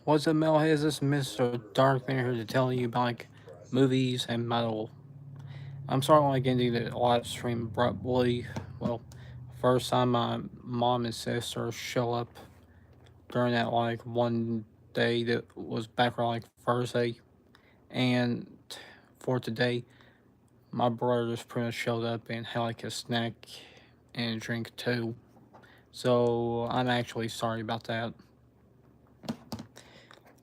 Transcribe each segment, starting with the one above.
What's up, Metalheads? This is Mr. Darkman here to tell you about movies and metal. I'm sorry ending the live stream abruptly. Well, first time my mom and sister show up during that one day that was back around Thursday, and for today, my brother just pretty much showed up and had a snack and a drink too. So I'm actually sorry about that.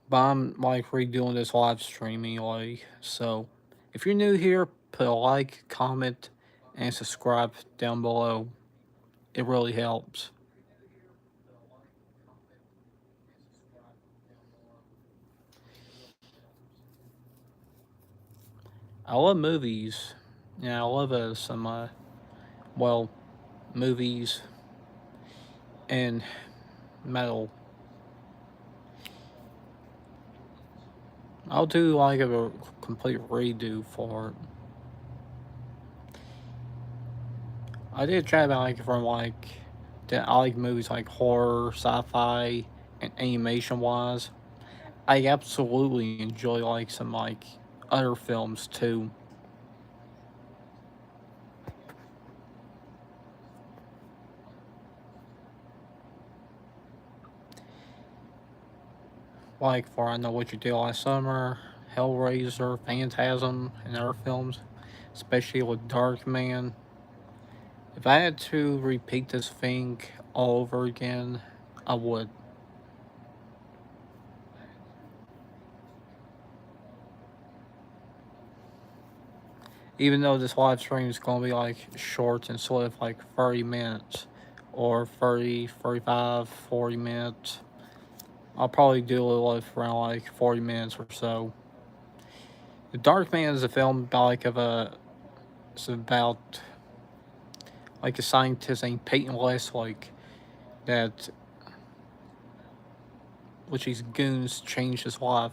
But I'm redoing this live stream anyway. So if you're new here, put a like, comment, and subscribe down below. It really helps. I love movies. Yeah, I love some well movies and metal. I'll do a complete redo for it. I did chat about from that I like movies like horror, sci-fi, and animation wise. I absolutely enjoy some other films too. Like for I Know What You Did Last Summer, Hellraiser, Phantasm, and other films, especially with Darkman. If I had to repeat this thing all over again, I would. Even though this live stream is going to be short and sort of 30 minutes or 30, 35, 40 minutes, I'll probably do a little around 40 minutes or so. The Darkman is a film about it's about a scientist named Peyton Westlake that which his goons changed his life.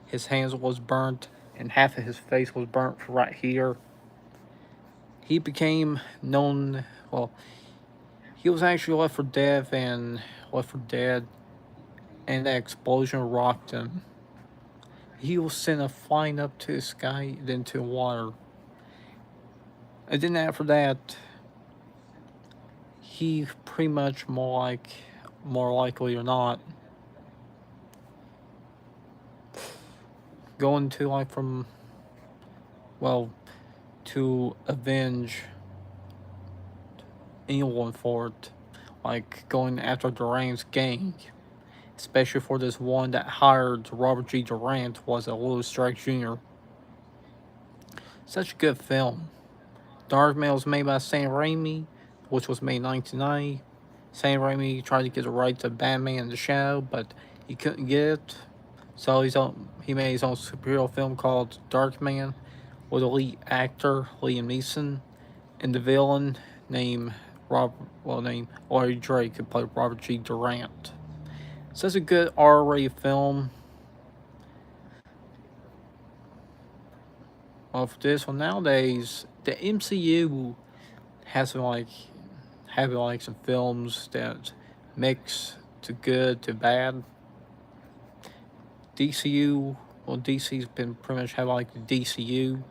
His hands was burnt and half of his face was burnt right here. He became known well, he was actually left for dead and that explosion rocked him. He was sent flying up to the sky then to water. And then after that he pretty much more likely or not going to from well to avenge anyone for it, going after Durant's gang, especially for this one that hired Robert G. Durant was a Louis Strike Jr. Such a good film. Darkman was made by Sam Raimi, which was made in 1990. Sam Raimi tried to get the right to Batman in the Shadow, but he couldn't get it. So he made his own superhero film called Darkman with a lead actor Liam Neeson and the villain named named Larry Drake, who played Robert G. Durant. So it's a good R-rated film. Well, for this one nowadays, the MCU has been having some films that mix to good to bad. DC's been pretty much having the DCU.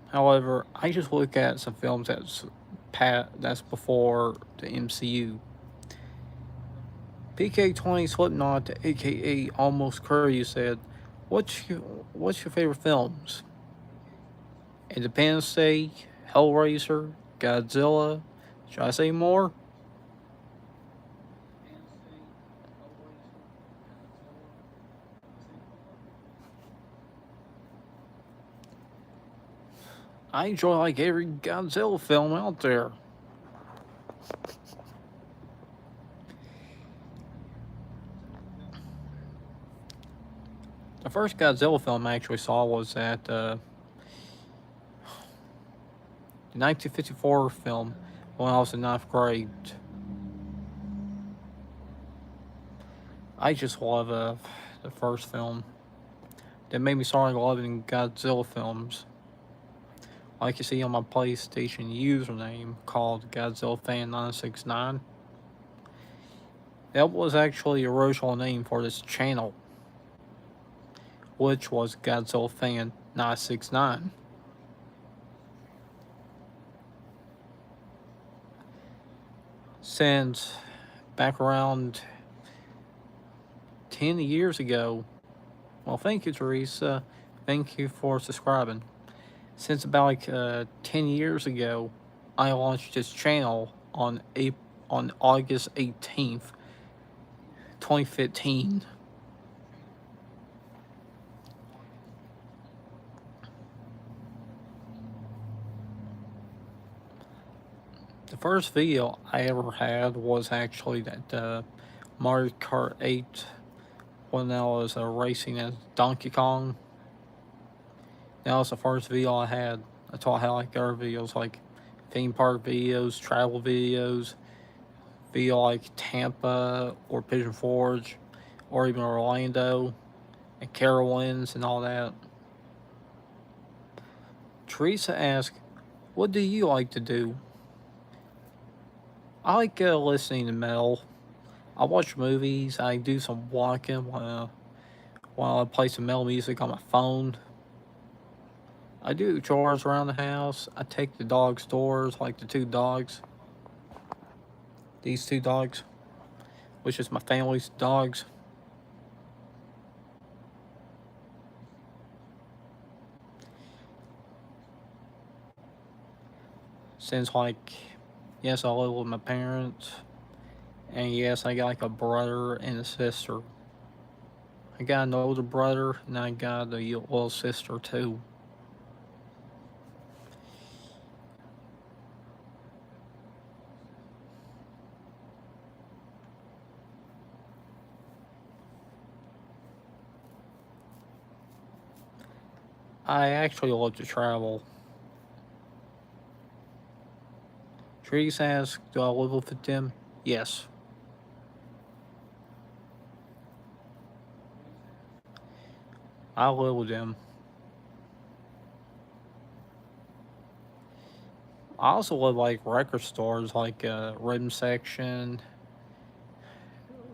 However, I just look at some films that's before the MCU. PK20 Slipknot, aka Almost Curry, said, what's your favorite films? Independence Day, Hellraiser, Godzilla. Should I say more? I enjoy every Godzilla film out there. The first Godzilla film I actually saw was at the 1954 film when I was in ninth grade. I just love the first film. That made me start loving Godzilla films. Like you see on my PlayStation username called Godzilla Fan 969. That was actually the original name for this channel, which was Godzilla Fan 969. Since back around 10 years ago, well, thank you, Teresa. Thank you for subscribing. Since about 10 years ago, I launched this channel on August 18th, 2015. The first video I ever had was actually that Mario Kart 8 when I was racing as Donkey Kong. That was the first video I had. That's all I had like other videos like theme park videos, travel videos, video like Tampa or Pigeon Forge or even Orlando and Carowinds and all that. Teresa asked, what do you like to do? I like listening to metal. I watch movies. I do some walking while I play some metal music on my phone. I do chores around the house. I take the dog stores, like the two dogs. These two dogs, which is my family's dogs. Since yes, I live with my parents. And yes, I got like a brother and a sister. I got an older brother and I got a little sister too. I actually love to travel. Trees asks, do I live with them? Yes. I live with them. I also love like record stores like Rhythm Section,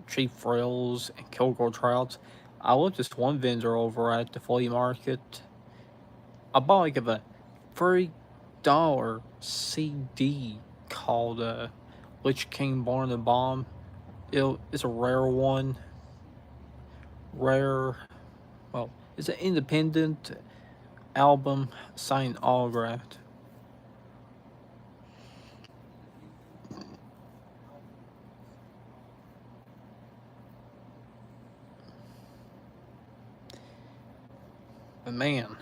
Cheap Frills, and Kilgore Trouts. I love this one vendor over at the flea market. I bought like a $3 CD called Lich King Born the Bomb. It's a rare one. Rare, well, it's an independent album signed autographed. But man,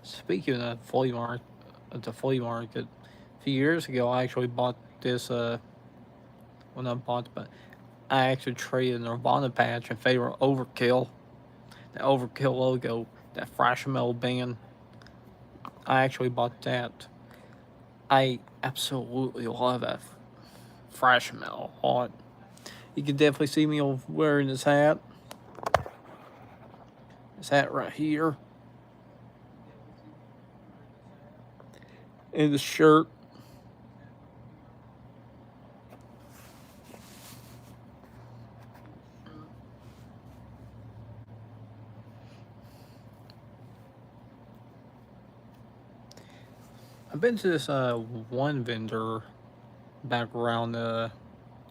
speaking of the flea market, a few years ago I actually bought this. Well, not bought, but I actually traded a Nirvana patch in favor of Overkill. The Overkill logo, that thrash metal band. I actually bought that. I absolutely love that thrash metal art. You can definitely see me wearing this hat. This hat right here. And the shirt. I've been to this one vendor back around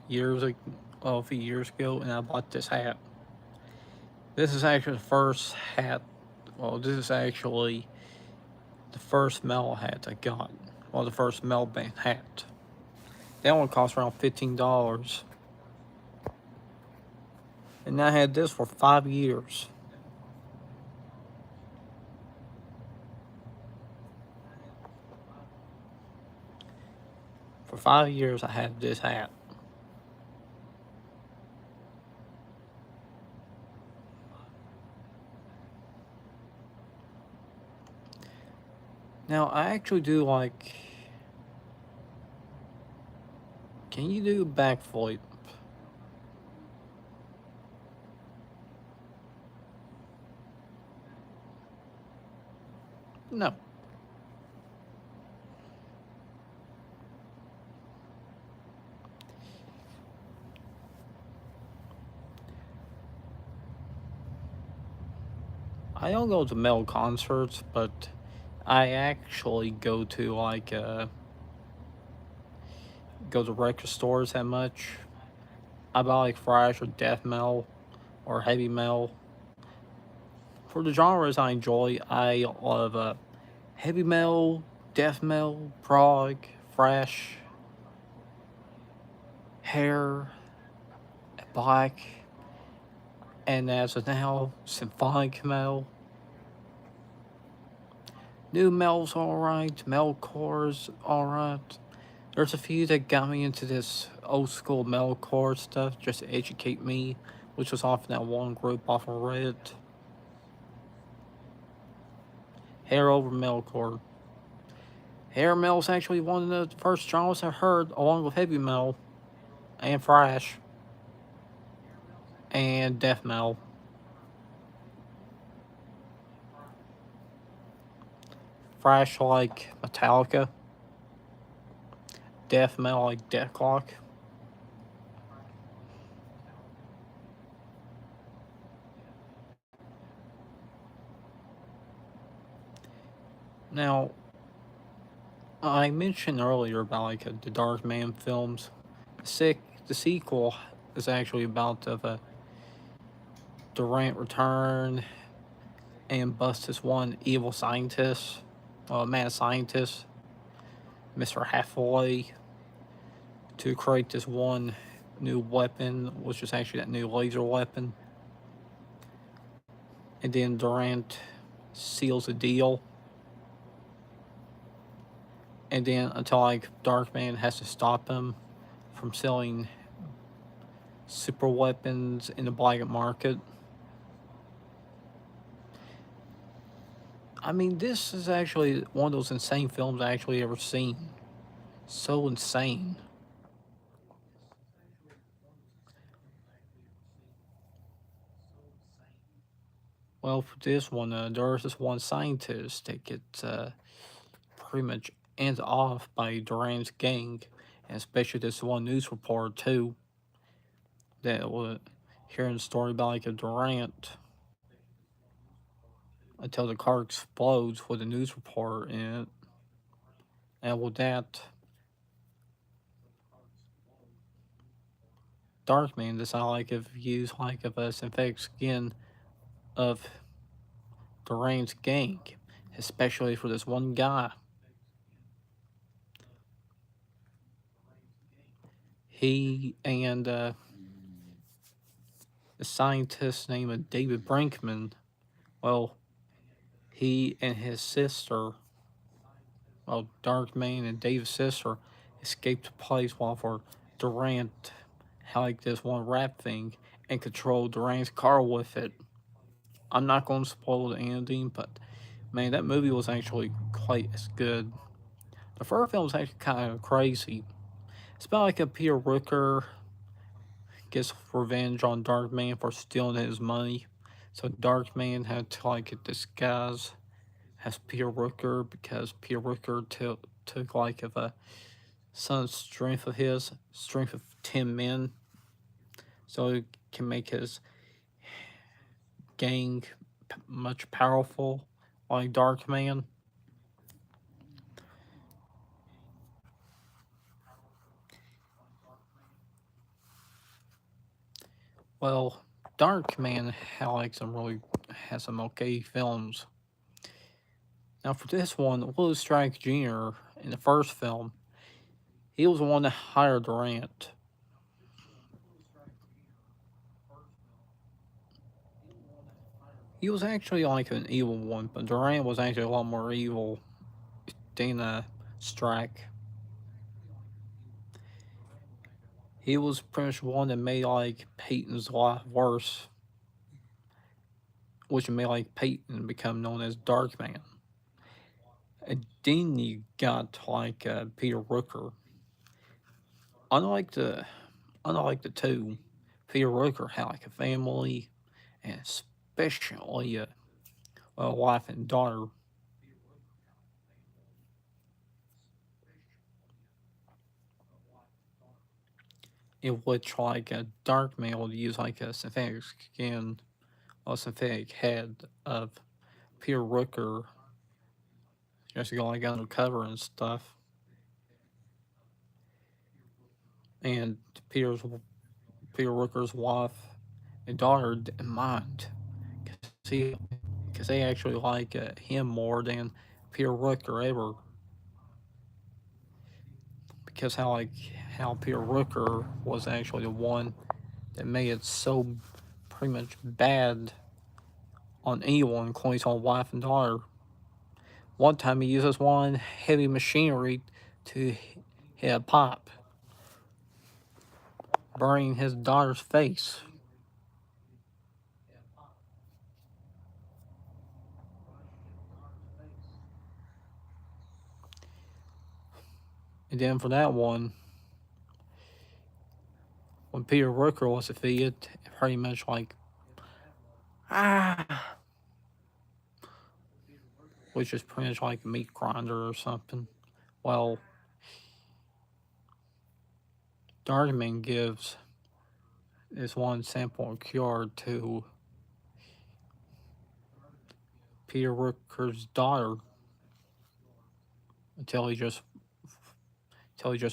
years ago, well, a few years ago, and I bought this hat. This is actually the first hat. Well, this is actually the first metal hat I got. Well, the first metal band hat. That one cost around $15. And I had this for 5 years. For 5 years, I had this hat. Now, I actually do like. Can you do a backflip? No. I don't go to metal concerts, but I actually go to record stores that much. I buy like thrash or death metal or heavy metal. For the genres I enjoy, I love heavy metal, death metal, prog, thrash, hair, black, and as of now, symphonic metal. New metal's alright, metalcore's alright. There's a few that got me into this old school metalcore stuff just to educate me, which was off in that one group off of Reddit. Hair over metalcore. Hair metal's actually one of the first genres I heard, along with heavy metal and thrash and death metal. Thrash like Metallica, death metal like Death Clock. Now, I mentioned earlier about the Dark Man films. Sick. The sequel is actually about Durant return and bust this one evil scientist, mad scientist, Mr. Hathaway, to create this one new weapon, which is actually that new laser weapon. And then Durant seals a deal. And then until Darkman has to stop him from selling super weapons in the black market. I mean, this is actually one of those insane films I actually ever seen. So insane. Well, for this one, there's this one scientist that gets pretty much ends off by Duran's gang, and especially this one news reporter too, that was hearing the story about a Durant until the car explodes with a news reporter in it. And with that, Darkman decided if use of a synthetic skin of Duran's gang, especially for this one guy. He and a scientist named David Brinkman, well, he and his sister, well, Darkman and David's sister, escaped the place while for Durant had this one rap thing and controlled Durant's car with it. I'm not going to spoil the ending, but man, that movie was actually quite as good. The first film was actually kind of crazy. It's about a Peter Rooker gets revenge on Darkman for stealing his money. So Darkman had to disguise as Peter Rooker because Peter Rooker took of a some strength of his, strength of 10 men, so he can make his gang much powerful like Darkman. Well, Darkman had has some okay films. Now for this one, Will Strike Jr. in the first film, he was the one that hired Durant. He was actually an evil one, but Durant was actually a lot more evil than Strike. He was pretty much one that made Peyton's life worse, which made Peyton become known as Darkman. And then you got Peter Rooker. Unlike the unlike the two, Peter Rooker had a family and especially a wife and daughter. In which a dark man would use a synthetic skin or synthetic head of Peter Rooker just go like undercover and stuff, and Peter's Peter Rooker's wife and daughter didn't mind because they actually like him more than Peter Rooker ever, because how Peter Rooker was actually the one that made it so pretty much bad on anyone, including his own wife and daughter. One time he uses one heavy machinery to hit a pipe, burning his daughter's face. And then for that one, when Peter Rooker was defeated, pretty much like, ah, which is pretty much like a meat grinder or something. Well, Darkman gives this one sample cure to Peter Rooker's daughter until he just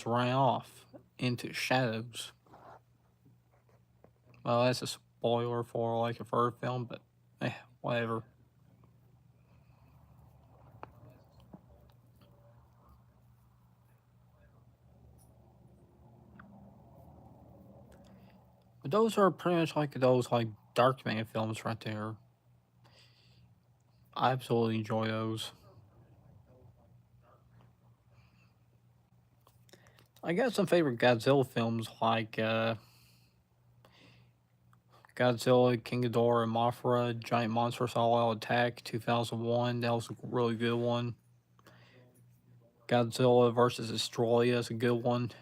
ran off into shadows. Well, that's a spoiler for like a fur film, but whatever. But those are pretty much like those like Darkman films right there. I absolutely enjoy those. I got some favorite Godzilla films like Godzilla, King Ghidorah, and Mothra, Giant Monsters All Out Attack 2001. That was a really good one. Godzilla versus Destroyer is a good one.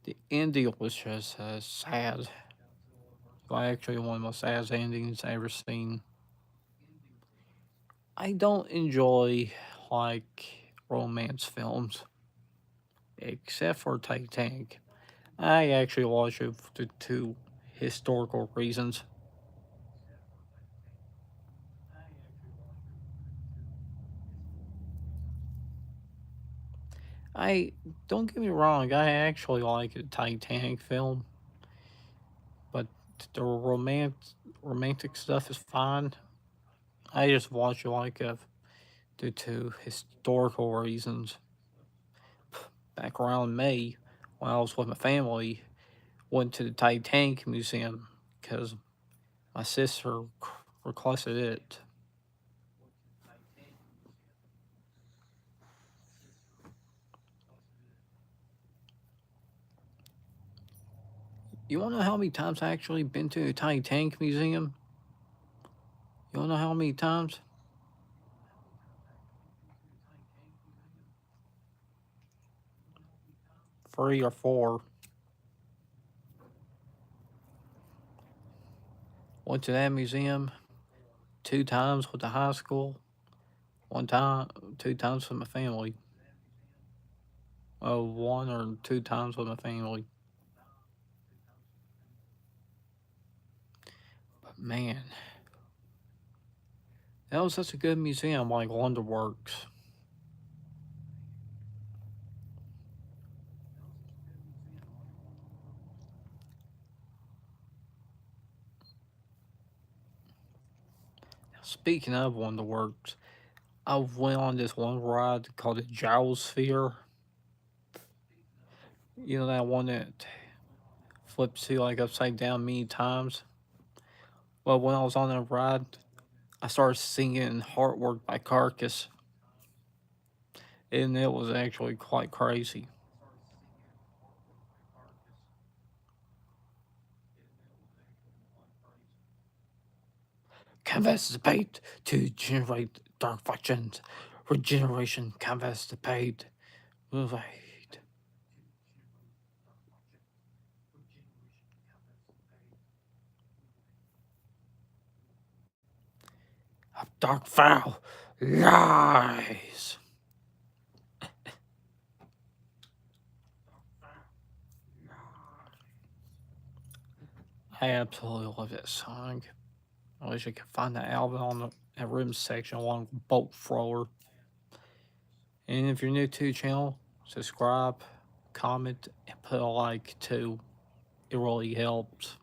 The ending was just sad. Actually one of the most saddest endings I ever seen. I don't enjoy like romance films, except for Titanic. I actually watch it for two historical reasons. I don't get me wrong, I actually like a Titanic film, but the romantic stuff is fine. I just watch it like due to historical reasons. Back around May, when I was with my family, went to the Titanic Museum because my sister requested it. You wanna know how many times I actually been to the Titanic Museum? You wanna know how many times? 3 or 4. Went to that museum 2 times with the high school, 1 time 2 times with my family. Oh, 1 or 2 times with my family. But man, that was such a good museum, like Wonderworks. Speaking of Wonderworks, I went on this one ride called the Gyrosphere. You know that one that flips you like upside down many times? Well, when I was on that ride, I started singing Heartwork by Carcass, and it was actually quite crazy. Canvas the paint to generate dark factions. Regeneration, canvas the paint. Wait. A dark foul lies. I absolutely love that song. I wish I could find the album a rim section along with bolt thrower. And if you're new to the channel, subscribe, comment, and put a like too. It really helps.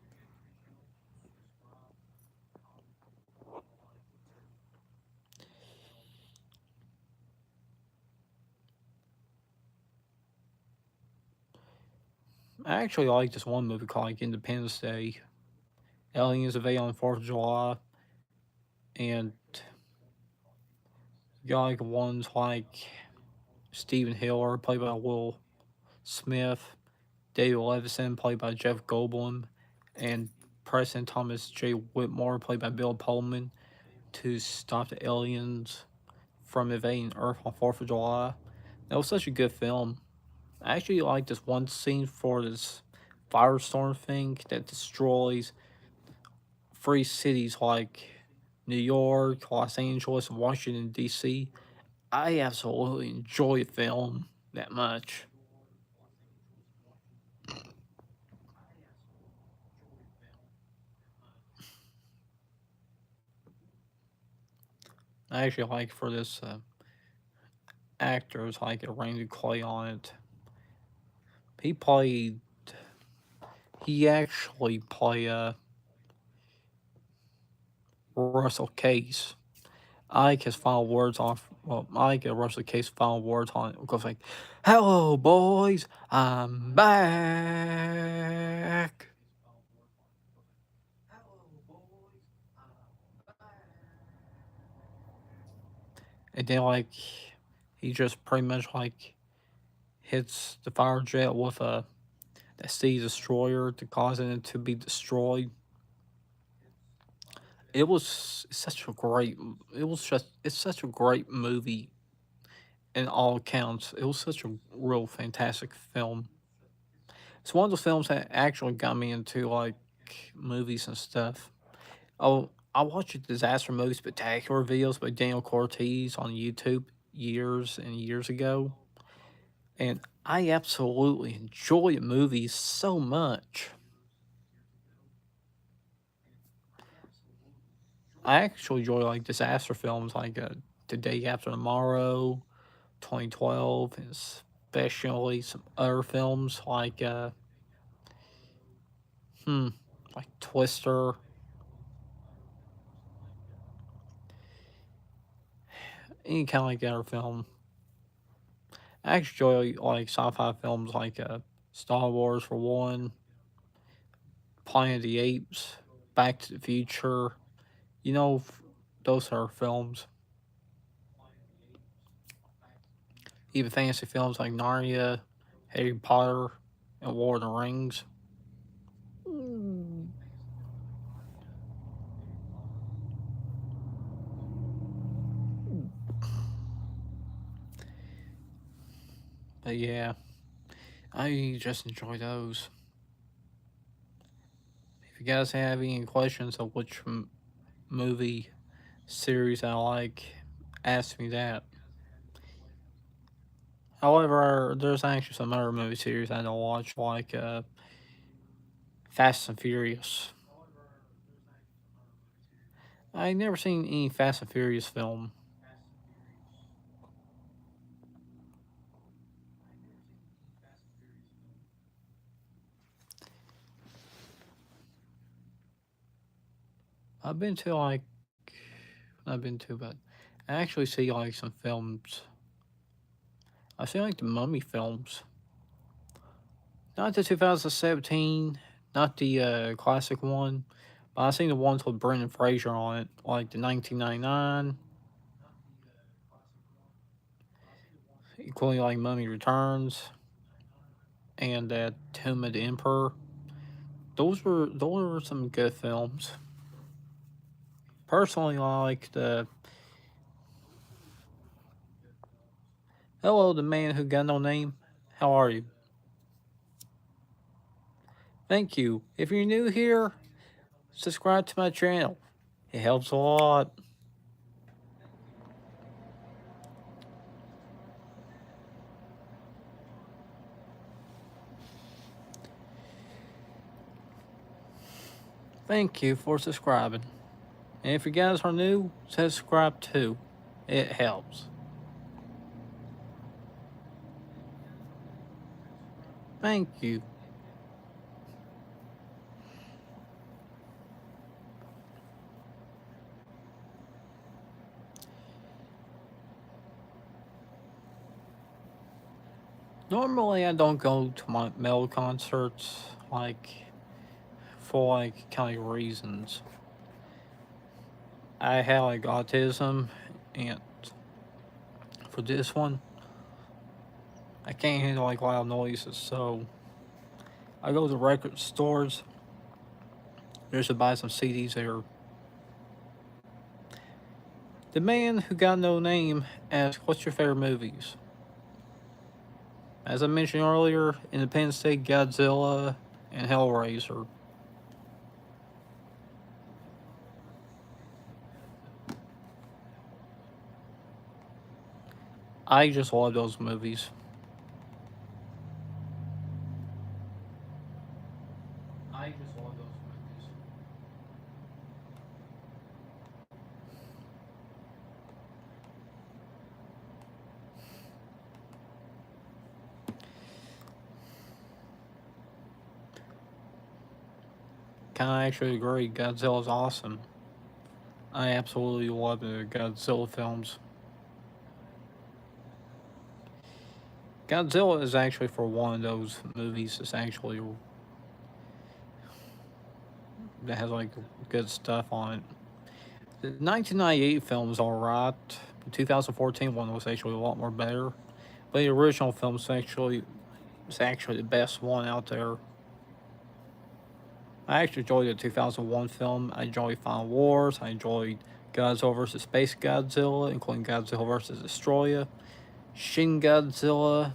I actually like this one movie called like Independence Day. Aliens invade on the 4th of July. And you got like ones like Stephen Hiller, played by Will Smith, David Levison, played by Jeff Goldblum, and Preston Thomas J. Whitmore, played by Bill Pullman, to stop the aliens from invading Earth on 4th of July. That was such a good film. I actually like this one scene for this firestorm thing that destroys three cities like New York, Los Angeles, and Washington, D.C. I absolutely enjoy film that much. I actually like for this actors like Randy Clay on it. He played. He actually played Russell Case. I like his final words off. Well, I like Russell Case's final words on it. It goes like, "Hello, boys, I'm back." And then like, he just pretty much like hits the fire jet with a sea destroyer to cause it to be destroyed. It was such a great. It was just. It's such a great movie in all accounts. It was such a real fantastic film. It's one of those films that actually got me into like movies and stuff. Oh, I watched disaster movie spectacular videos by Daniel Cortez on YouTube years and years ago, and I absolutely enjoy movies so much. I actually enjoy like disaster films like The Day After Tomorrow, 2012, and especially some other films like hmm, like Twister, any kind of like other film. I actually enjoy like sci-fi films like Star Wars for one, Planet of the Apes, Back to the Future. You know, those are films. Even fantasy films like Narnia, Harry Potter, and Lord of the Rings. Mm. But yeah, I just enjoy those. If you guys have any questions of which movie series I like, ask me that. However, there's actually some other movie series I don't watch, like Fast and Furious. I never seen any Fast and Furious film. I've been to like I've been to, but I actually see like some films. I see like the Mummy films, not the 2017, not the classic one, but I seen the ones with Brendan Fraser on it, like the 1999, including like Mummy Returns and that Tomb of the Emperor. Those were some good films. Personally, I like the Hello, the man who got no name. How are you? Thank you. If you're new here, subscribe to my channel. It helps a lot. Thank you for subscribing. And if you guys are new, subscribe too. It helps. Thank you. Normally, I don't go to my metal concerts, for kind of reasons. I have autism, and for this one, I can't handle loud noises, so I go to record stores just to buy some CDs there. The man who got no name asked, "What's your favorite movies?" As I mentioned earlier, Independence Day, Godzilla, and Hellraiser. I just love those movies. I just love those movies. Can I actually agree? Godzilla's awesome. I absolutely love the Godzilla films. Godzilla is actually for one of those movies that's actually that has good stuff on it. The 1998 film is alright. The 2014 one was actually a lot more better. But the original film is actually the best one out there. I actually enjoyed the 2001 film. I enjoyed Final Wars. I enjoyed Godzilla vs. Space Godzilla, including Godzilla vs. Destroyer, Shin Godzilla.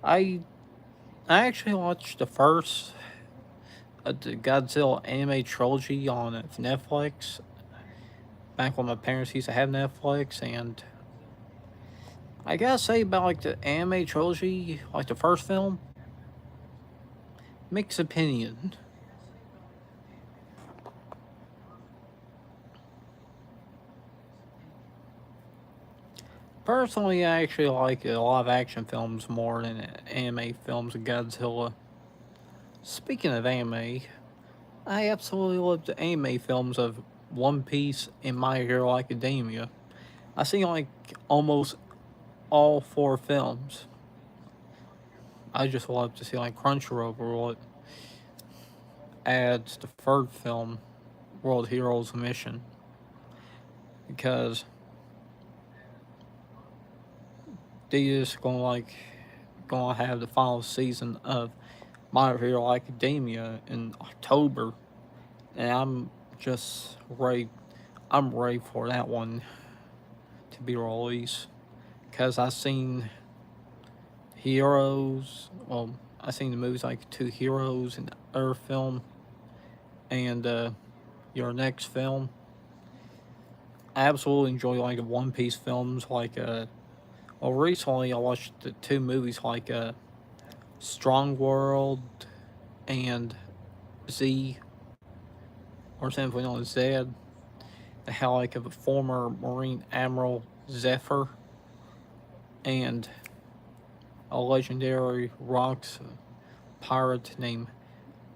I I actually watched the first the Godzilla anime trilogy on Netflix back when my parents used to have Netflix, and I gotta say about the anime trilogy, the first film, mixed opinion. Personally, I actually like a lot of action films more than anime films of Godzilla. Speaking of anime, I absolutely love the anime films of One Piece and My Hero Academia. I see almost all four films. I just love to see Crunchyroll will adds the third film, World Heroes Mission, because they just gonna have the final season of My Hero Academia in October, and I'm just ready. I'm ready for that one to be released because I seen Heroes. Well, I seen the movies Two Heroes and Earth film, and your next film. I absolutely enjoy the One Piece films. Well, recently I watched the two movies Strong World and Z, or simply known as Zed. The how of a former Marine Admiral Zephyr and a legendary rocks pirate named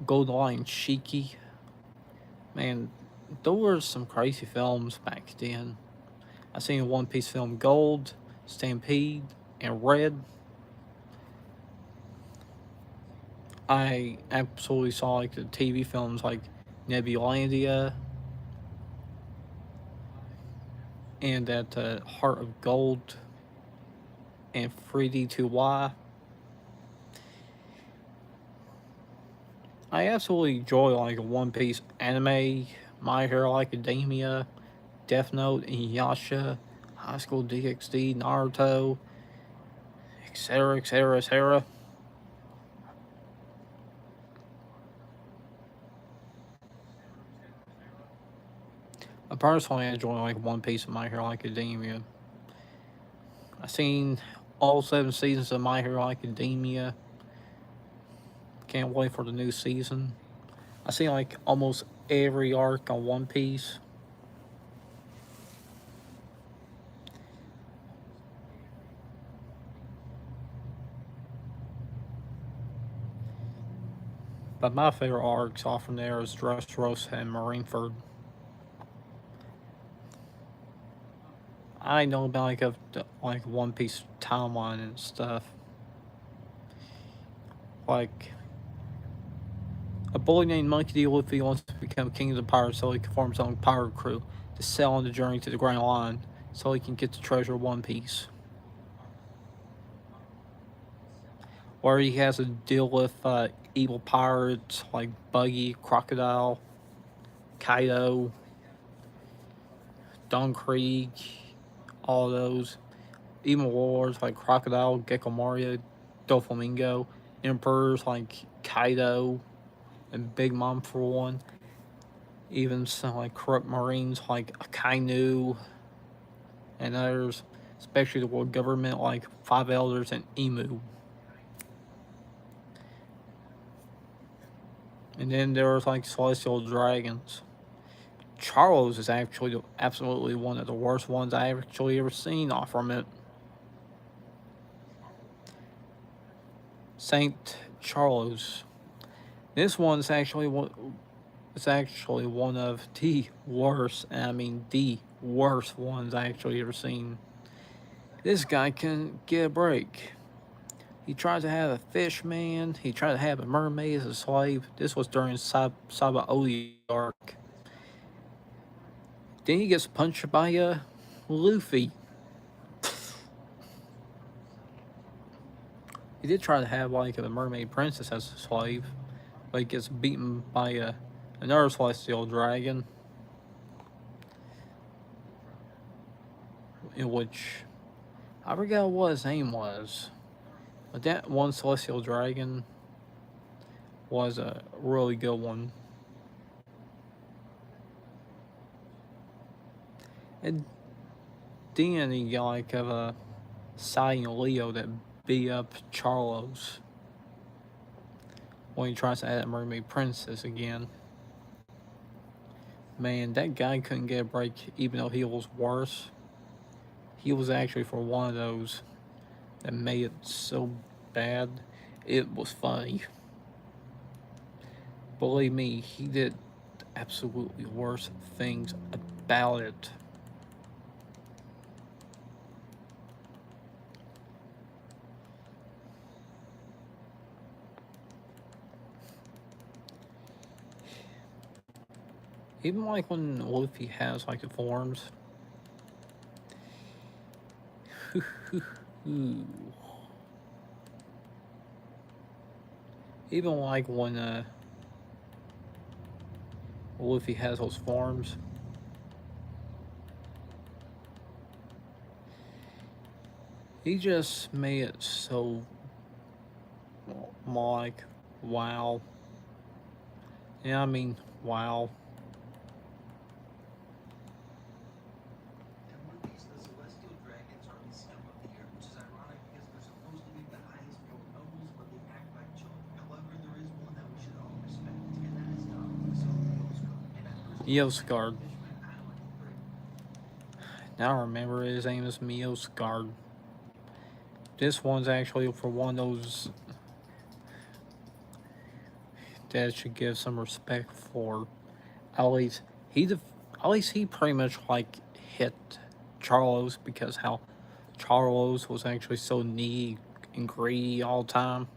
Goldline Shiki. Man, those were some crazy films back then. I seen One Piece film Gold, Stampede, and Red. I absolutely saw the TV films Nebulandia and that Heart of Gold and 3D2Y. I absolutely enjoy One Piece anime, My Hero Academia, Death Note, Inuyasha, High School DxD, Naruto, etc., etc., etc. I personally enjoy One Piece and My Hero Academia. I've seen all 7 seasons of My Hero Academia. Can't wait for the new season. I see like almost every arc on One Piece. But my favorite arcs off from there is Dressrosa and Marineford. I know about like like One Piece timeline and stuff. Like a boy named Monkey D. Luffy wants to become king of the pirates so he can form his own pirate crew to sail on the journey to the Grand Line so he can get the treasure of One Piece. Or he has to deal with evil pirates like Buggy, Crocodile, Kaido, Don Krieg, all those. Even warlords like Crocodile, Gecko Mario, Doflamingo, emperors like Kaido and Big Mom for one. Even some like corrupt marines like Akainu and others, especially the world government like Five Elders and Emu. And then there's like celestial dragons. Charlos is actually absolutely one of the worst ones I've actually ever seen off from it. Saint Charlos. This one's actually it's actually one of the worst, and I mean the worst ones I actually ever seen. This guy couldn't get a break. He tried to have a fish man. He tried to have a mermaid as a slave. This was during Saba Odi arc. Then he gets punched by a Luffy. He did try to have like a mermaid princess as a slave, but he gets beaten by another celestial dragon, in which I forgot what his name was. But that one celestial dragon was a really good one. And then he got like a Sai and Leo that beat up Charlos when he tries to add a mermaid princess again. Man, that guy couldn't get a break even though he was worse. He was actually for one of those that made it so bad it was funny. Believe me, he did absolutely worse things about it. Even like when Luffy has like the forms. Even like when Luffy has those forms. He just made it so like wow. Yeah, I mean wow. Eoscard. Now I remember his name is Mioscard. This one's actually for one of those that should give some respect for. At least he, at least he pretty much like hit Charlos because how Charlos was actually so needy and greedy all the time.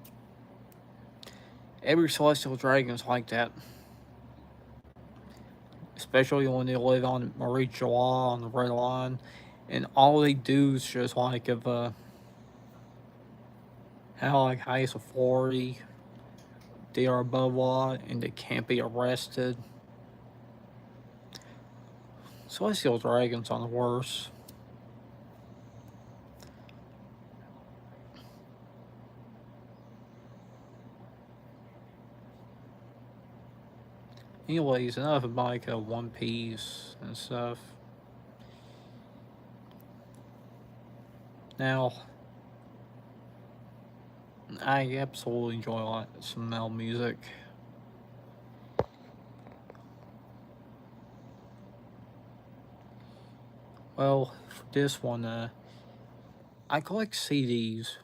Every celestial dragon's like that, especially when they live on Marie Joie on the Red Line, and all they do is just like of how like highest authority they are above law and they can't be arrested. Celestial dragons on the worst. Anyways, enough about like One Piece and stuff. Now, I absolutely enjoy some metal music. Well, for this one, I collect CDs.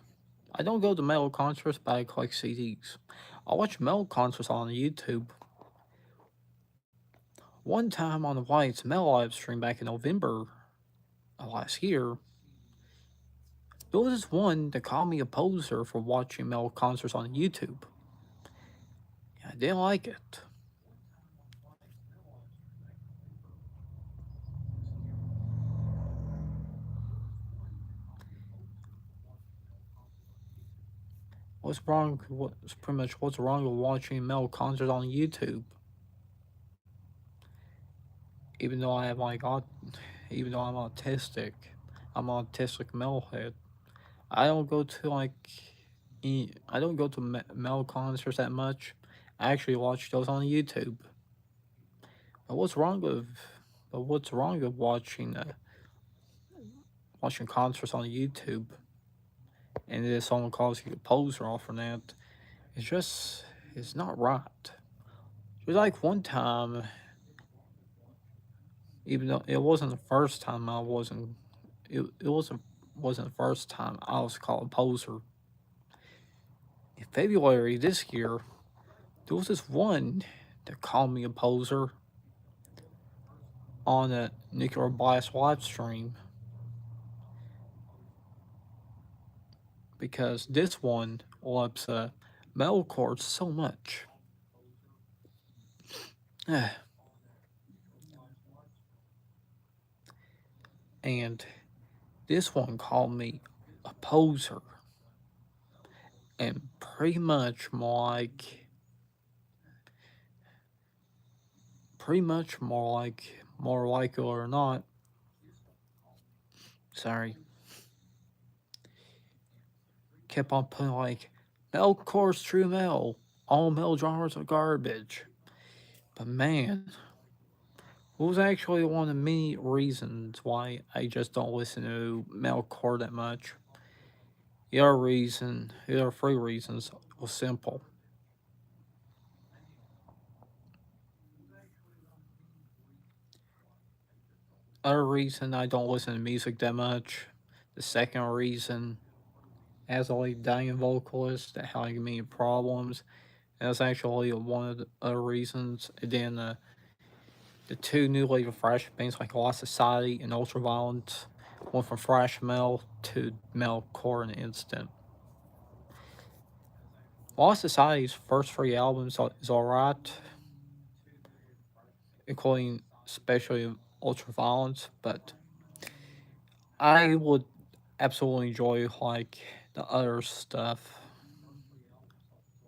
I don't go to metal concerts, but I collect CDs. I watch metal concerts on YouTube. One time on the White's Metal live stream back in November of last year, there was this one that called me a poser for watching metal concerts on YouTube. I didn't like it. What's wrong? What's pretty much what's wrong with watching metal concerts on YouTube? Even though I have even though I'm autistic metalhead. I don't go to I don't go to metal concerts that much. I actually watch those on YouTube. But what's wrong with watching concerts on YouTube and then someone calls you a poser off for that? It's just it's not right. It was like one time, even though it wasn't the first time it wasn't the first time I was called a poser. In February this year, there was this one that called me a poser on a Nuclear Blast live stream because this one loves metalcore so much. And this one called me a poser and more like it or not, sorry, kept on putting like metalcore's true metal. All metal genres are garbage. But man, it was actually one of the many reasons why I just don't listen to metalcore that much. The other three reasons was simple. Other reason I don't listen to music that much. The second reason, as a lead dying vocalist that having many problems. That's actually one of the other reasons. And then the two newly fresh bands like Lost Society and Ultraviolence went from thrash metal to metalcore in an instant. Lost Society's first three albums is alright, including especially Ultraviolence, but I would absolutely enjoy like the other stuff,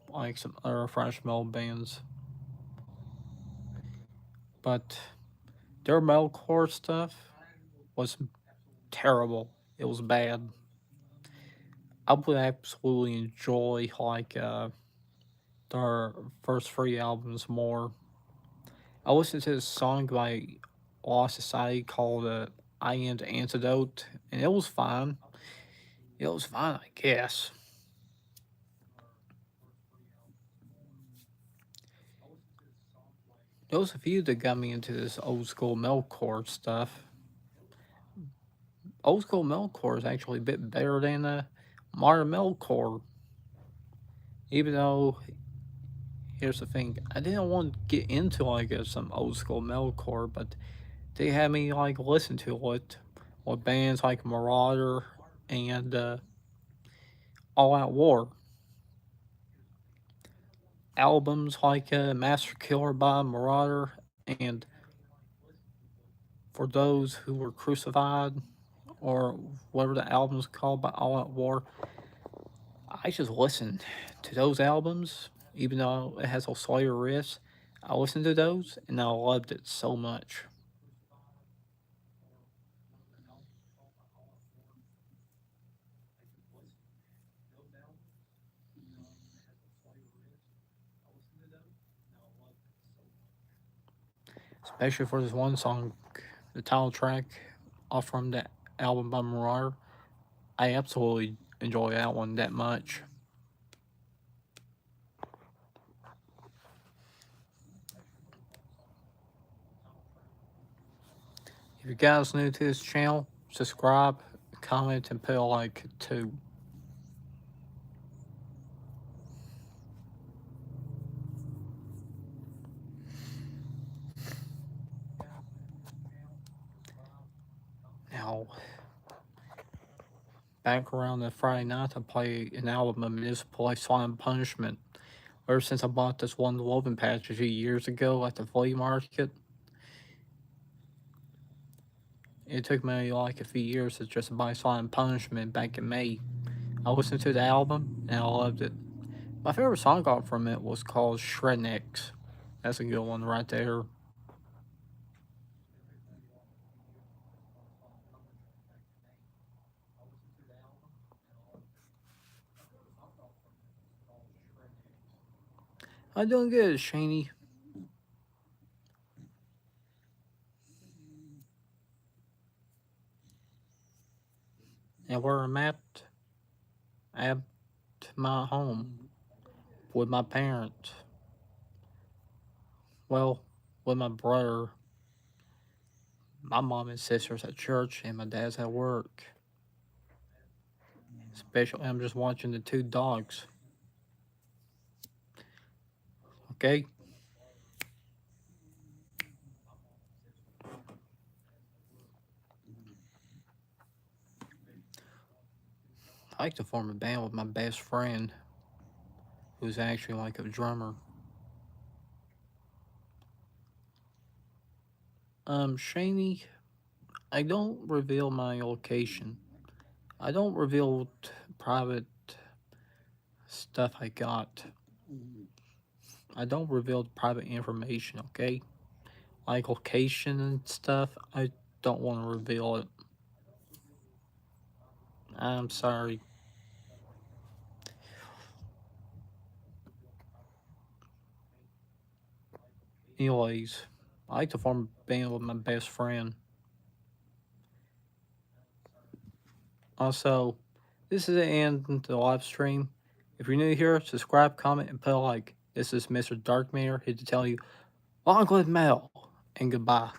like some other thrash metal bands. But their metalcore stuff was terrible. It was bad. I would absolutely enjoy their first three albums more. I listened to this song by Lost Society called "I Am the Antidote," and it was fine. It was fine, I guess. Those of you that got me into this old school metalcore stuff, old school metalcore is actually a bit better than modern metalcore. Even though, here's the thing, I didn't want to get into some old school metalcore, but they had me like listen to it with bands like Marauder and All Out War. Albums like Master Killer by Marauder and For Those Who Were Crucified, or whatever the album's called by All Out War. I just listened to those albums, even though it has those Slayer riffs. I listened to those and I loved it so much. Especially for this one song, the title track off from that album by Marauder. I absolutely enjoy that one that much. If you guys new to this channel, subscribe, comment, and put a like too. Now, back around the Friday night, I play an album of Municipal Slime Punishment. Ever since I bought this one woven patch a few years ago at the flea market, it took me like a few years to just buy Slime Punishment back in May. I listened to the album and I loved it. My favorite song off from it was called Shrednex. That's a good one right there. I'm doing good, Shaney. And where I'm at my home with my parents. Well, with my brother, my mom and sisters at church, and my dad's at work. Especially, I'm just watching the two dogs. Okay? I like to form a band with my best friend, who's actually like a drummer. Shaney, I don't reveal my location. I don't reveal private stuff I got. I don't reveal private information, okay? Like location and stuff, I don't want to reveal it. I'm sorry. Anyways, I like to form a band with my best friend. Also, this is the end of the live stream. If you're new here, subscribe, comment, and put a like. This is Mr. Darkmare here to tell you long live Mel and goodbye.